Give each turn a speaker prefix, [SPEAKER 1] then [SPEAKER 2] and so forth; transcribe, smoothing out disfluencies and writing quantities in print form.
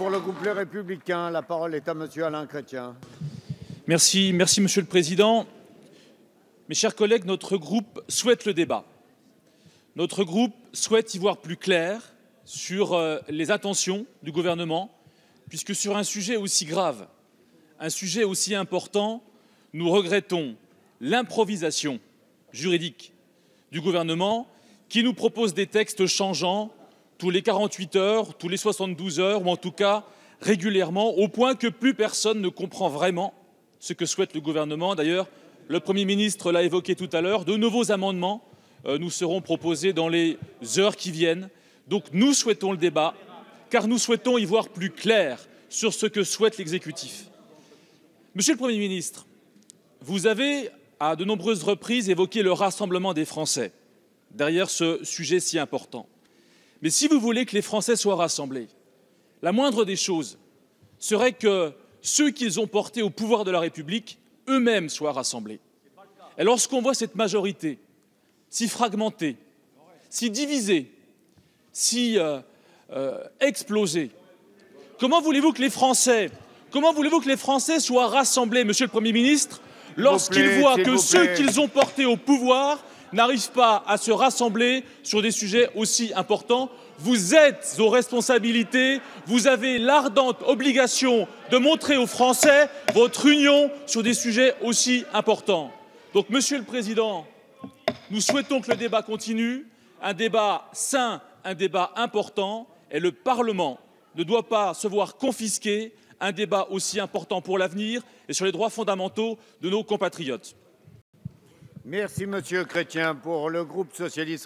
[SPEAKER 1] pour le groupe Les Républicains, la parole est à monsieur Alain Chrétien.
[SPEAKER 2] Merci, Monsieur le Président. Mes chers collègues, notre groupe souhaite le débat. Notre groupe souhaite y voir plus clair sur les intentions du gouvernement, puisque sur un sujet aussi grave, un sujet aussi important, nous regrettons l'improvisation juridique du gouvernement qui nous propose des textes changeants tous les 48 heures, tous les 72 heures, ou en tout cas régulièrement, au point que plus personne ne comprend vraiment ce que souhaite le gouvernement. D'ailleurs, le Premier ministre l'a évoqué tout à l'heure, de nouveaux amendements nous seront proposés dans les heures qui viennent. Donc nous souhaitons le débat, car nous souhaitons y voir plus clair sur ce que souhaite l'exécutif. Monsieur le Premier ministre, vous avez à de nombreuses reprises évoqué le rassemblement des Français derrière ce sujet si important. Mais si vous voulez que les Français soient rassemblés, la moindre des choses serait que ceux qu'ils ont portés au pouvoir de la République eux-mêmes soient rassemblés. Et lorsqu'on voit cette majorité si fragmentée, si divisée, si explosée, comment voulez-vous que les Français soient rassemblés, Monsieur le Premier ministre, lorsqu'ils voient que ceux qu'ils ont portés au pouvoir n'arrivent pas à se rassembler sur des sujets aussi importants? Vous êtes aux responsabilités, vous avez l'ardente obligation de montrer aux Français votre union sur des sujets aussi importants. Donc, Monsieur le Président, nous souhaitons que le débat continue, un débat sain, un débat important, et le Parlement ne doit pas se voir confisquer un débat aussi important pour l'avenir et sur les droits fondamentaux de nos compatriotes.
[SPEAKER 1] Merci, monsieur Chrétien. Pour le groupe socialiste